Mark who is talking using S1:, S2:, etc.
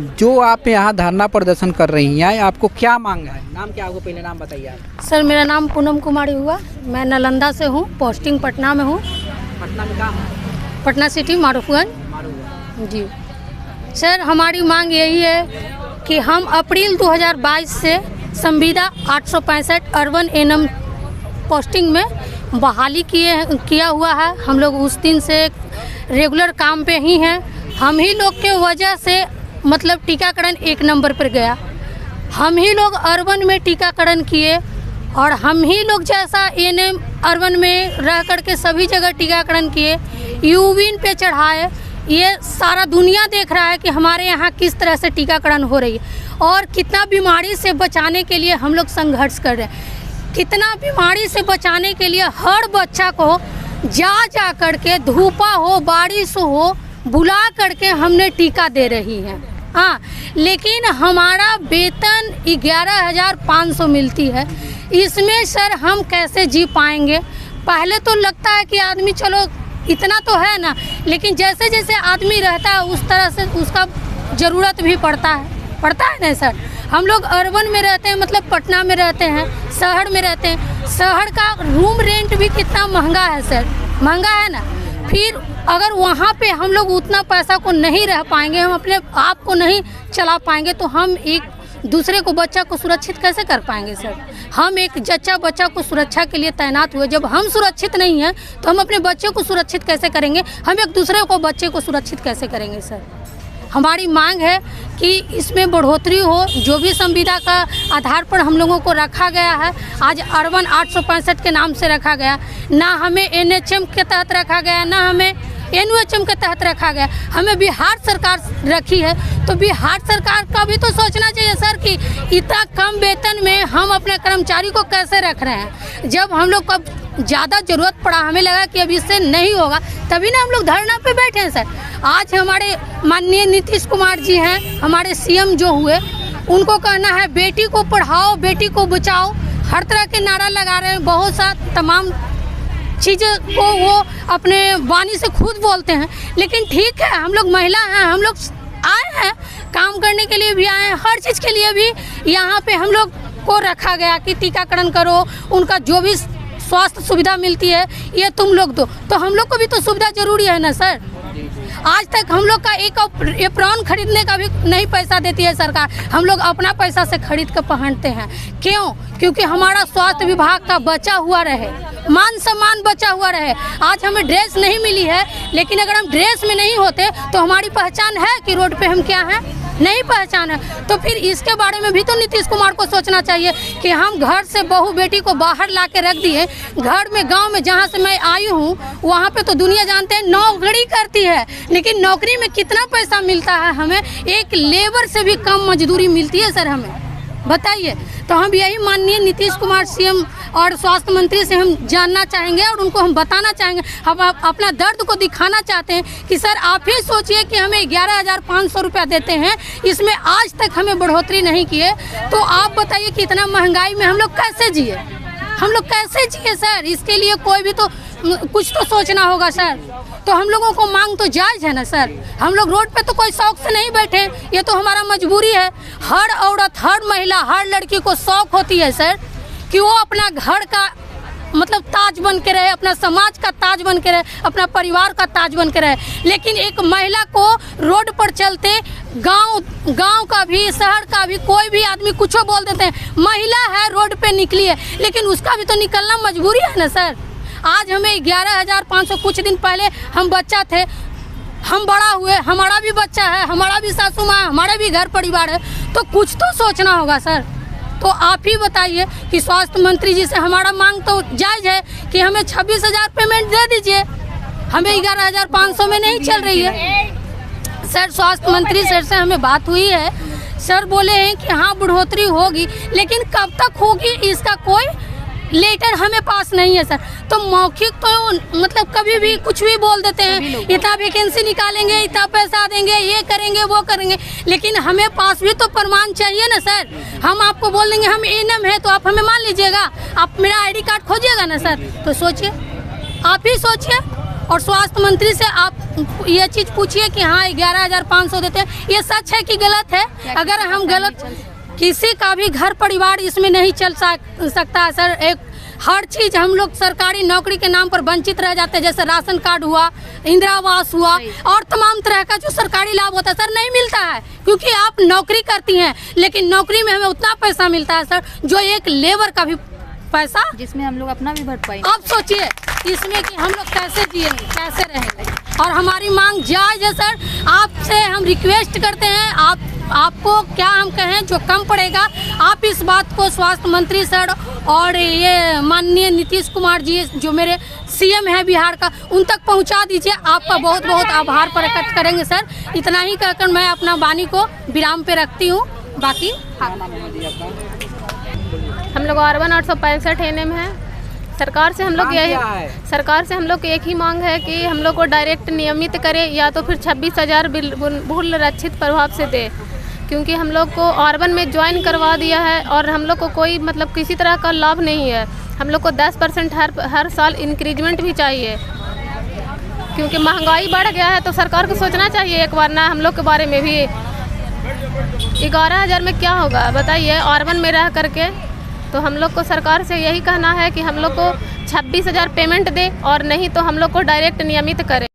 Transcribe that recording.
S1: जो आप यहाँ धरना प्रदर्शन कर रही हैं, आपको क्या मांग है? नाम क्या होगा, पहले नाम बताइए आप।
S2: सर मेरा नाम पूनम कुमारी हुआ, मैं नालंदा से हूँ, पोस्टिंग पटना में हूँ।
S1: पटना में कहाँ है?
S2: पटना सिटी मारूफगंज जी। सर हमारी मांग यही है कि हम अप्रैल 2022 से संविदा 865 अर्बन एनएम पोस्टिंग में बहाली किया हुआ है। हम लोग उस दिन से रेगुलर काम पे ही हैं। हम ही लोग के वजह से मतलब टीकाकरण 1 नंबर पर गया। हम ही लोग अर्बन में टीकाकरण किए और हम ही लोग जैसा एनएम अर्बन में रह करके सभी जगह टीकाकरण किए, यूविन पे चढ़ाए। ये सारा दुनिया देख रहा है कि हमारे यहाँ किस तरह से टीकाकरण हो रही है और कितना बीमारी से बचाने के लिए हम लोग संघर्ष कर रहे हैं। कितना बीमारी से बचाने के लिए हर बच्चा को जा करके धूपा हो बारिश हो बुला करके हमने टीका दे रही हैं। हाँ, लेकिन हमारा वेतन 11,500 मिलती है। इसमें सर हम कैसे जी पाएंगे? पहले तो लगता है कि आदमी चलो इतना तो है ना, लेकिन जैसे जैसे आदमी रहता है उस तरह से उसका ज़रूरत भी पड़ता है ना सर। हम लोग अर्बन में रहते हैं, मतलब पटना में रहते हैं, शहर में रहते हैं। शहर का रूम रेंट भी कितना महंगा है सर, महंगा है ना। फिर अगर वहाँ पे हम लोग उतना पैसा को नहीं रह पाएंगे, हम अपने आप को नहीं चला पाएंगे, तो हम एक दूसरे को बच्चा को सुरक्षित कैसे कर पाएंगे सर? हम एक जच्चा बच्चा को सुरक्षा के लिए तैनात हुए, जब हम सुरक्षित नहीं हैं तो हम अपने बच्चे को सुरक्षित कैसे करेंगे? हम एक दूसरे को बच्चे को सुरक्षित कैसे करेंगे सर? हमारी मांग है कि इसमें बढ़ोतरी हो। जो भी संविदा का आधार पर हम लोगों को रखा गया है, आज अर्बन 865 के नाम से रखा गया, ना हमें एनएचएम के तहत रखा गया, ना हमें एनयूएचएम के तहत रखा गया, हमें बिहार सरकार रखी है। तो बिहार सरकार का भी तो सोचना चाहिए सर कि इतना कम वेतन में हम अपने कर्मचारी को कैसे रख रहे हैं। जब हम लोग को ज़्यादा ज़रूरत पड़ा, हमें लगा कि अब इससे नहीं होगा, तभी ना हम लोग धरना पे बैठे हैं सर। आज हमारे माननीय नीतीश कुमार जी हैं, हमारे सीएम जो हुए, उनको कहना है बेटी को पढ़ाओ बेटी को बचाओ, हर तरह के नारा लगा रहे हैं। बहुत सा तमाम चीज़ें को वो अपने वाणी से खुद बोलते हैं, लेकिन ठीक है, हम लोग महिला हैं, हम लोग आए हैं काम करने के लिए भी आए हैं, हर चीज़ के लिए भी यहाँ पे हम लोग को रखा गया कि टीकाकरण करो, उनका जो भी स्वास्थ्य सुविधा मिलती है ये तुम लोग दो। तो हम लोग को भी तो सुविधा जरूरी है ना सर। आज तक हम लोग का एक एप्रॉन खरीदने का भी नहीं पैसा देती है सरकार, हम लोग अपना पैसा से खरीद कर पहनते हैं। क्यों? क्योंकि हमारा स्वास्थ्य विभाग का बचा हुआ रहे, मान सम्मान बचा हुआ रहे। आज हमें ड्रेस नहीं मिली है, लेकिन अगर हम ड्रेस में नहीं होते तो हमारी पहचान है कि रोड पे हम क्या हैं? नहीं पहचान है। तो फिर इसके बारे में भी तो नीतीश कुमार को सोचना चाहिए कि हम घर से बहू बेटी को बाहर ला के रख दिए। घर में गांव में जहां से मैं आई हूं वहां पे तो दुनिया जानते हैं नौकरी करती है, लेकिन नौकरी में कितना पैसा मिलता है? हमें एक लेबर से भी कम मजदूरी मिलती है सर, हमें बताइए। तो हम यही माननीय नीतीश कुमार सीएम और स्वास्थ्य मंत्री से हम जानना चाहेंगे और उनको हम बताना चाहेंगे, हम अपना दर्द को दिखाना चाहते हैं कि सर आप ही सोचिए कि हमें 11,500 रुपया देते हैं, इसमें आज तक हमें बढ़ोतरी नहीं किए, तो आप बताइए कि इतना महंगाई में हम लोग कैसे जिए? हम लोग कैसे जिए सर? इसके लिए कोई भी तो कुछ तो सोचना होगा सर। तो हम लोगों को मांग तो जायज़ है ना सर। हम लोग रोड पे तो कोई शौक से नहीं बैठे, ये तो हमारा मजबूरी है। हर औरत, हर महिला, हर लड़की को शौक होती है सर कि वो अपना घर का मतलब ताज बन के रहे, अपना समाज का ताज बन के रहे, अपना परिवार का ताज बन के रहे। लेकिन एक महिला को रोड पर चलते गांव का भी, शहर का भी, कोई भी आदमी कुछ बोल देते हैं, महिला है रोड पे निकली है, लेकिन उसका भी तो निकलना मजबूरी है ना सर। आज हमें 11,500, कुछ दिन पहले हम बच्चा थे, हम बड़ा हुए, हमारा भी बच्चा है, हमारा भी सासू माँ, हमारा भी घर परिवार है, तो कुछ तो सोचना होगा सर। तो आप ही बताइए कि स्वास्थ्य मंत्री जी से हमारा मांग तो जायज़ है कि हमें 26,000 पेमेंट दे दीजिए, हमें 11,500 में नहीं चल रही है सर। स्वास्थ्य मंत्री सर से हमें बात हुई है, सर बोले हैं कि हाँ बढ़ोतरी होगी, लेकिन कब तक होगी इसका कोई लेटर हमें पास नहीं है सर। तो मौखिक तो मतलब कभी भी कुछ भी बोल देते हैं, इतना वैकेंसी निकालेंगे, इतना पैसा देंगे, ये करेंगे वो करेंगे, लेकिन हमें पास भी तो प्रमाण चाहिए ना सर। हम आपको बोल देंगे हम एनएम है तो आप हमें मान लीजिएगा, आप मेरा आईडी कार्ड खोजिएगा ना सर। तो सोचिए, आप ही सोचिए, और स्वास्थ्य मंत्री से आप ये चीज़ पूछिए कि हाँ 11,500 देते हैं, ये सच है कि गलत है? अगर हम गलत, किसी का भी घर परिवार इसमें नहीं चल सकता है सर। एक हर चीज़ हम लोग सरकारी नौकरी के नाम पर वंचित रह जाते हैं, जैसे राशन कार्ड हुआ, इंदिरा आवास हुआ और तमाम तरह का जो सरकारी लाभ होता है सर नहीं मिलता है, क्योंकि आप नौकरी करती हैं, लेकिन नौकरी में हमें उतना पैसा मिलता है सर जो एक लेबर का भी पैसा,
S3: जिसमें हम लोग अपना भी भर पाएंगे।
S2: अब सोचिए इसमें कि हम लोग कैसे जिएंगे, कैसे रहेंगे। और हमारी मांग जायज़ है सर, आपसे हम रिक्वेस्ट करते हैं, आपको क्या हम कहें, जो कम पड़ेगा आप इस बात को स्वास्थ्य मंत्री सर और ये माननीय नीतीश कुमार जी जो मेरे सीएम है बिहार का, उन तक पहुंचा दीजिए। आपका बहुत बहुत आभार प्रकट करेंगे सर। इतना ही कहकर मैं अपना वाणी को विराम पे रखती हूँ। बाकी
S4: हम लोग R1 865 NM है। सरकार से हम लोग एक ही मांग है कि हम लोग को डायरेक्ट नियमित करे या तो फिर 26,000 बिल्कुल रक्षित प्रभाव से दे, क्योंकि हम लोग को R1 में ज्वाइन करवा दिया है और हम लोग को कोई मतलब किसी तरह का लाभ नहीं है। हम लोग को 10% हर साल इंक्रीजमेंट भी चाहिए, क्योंकि महंगाई बढ़ गया है। तो सरकार को सोचना चाहिए एक बार ना हम लोग के बारे में भी। 11,000 में क्या होगा बताइए R1 में रह करके। तो हम लोग को सरकार से यही कहना है कि हम लोग को 26,000 पेमेंट दे और नहीं तो हम लोग को डायरेक्ट नियमित करे।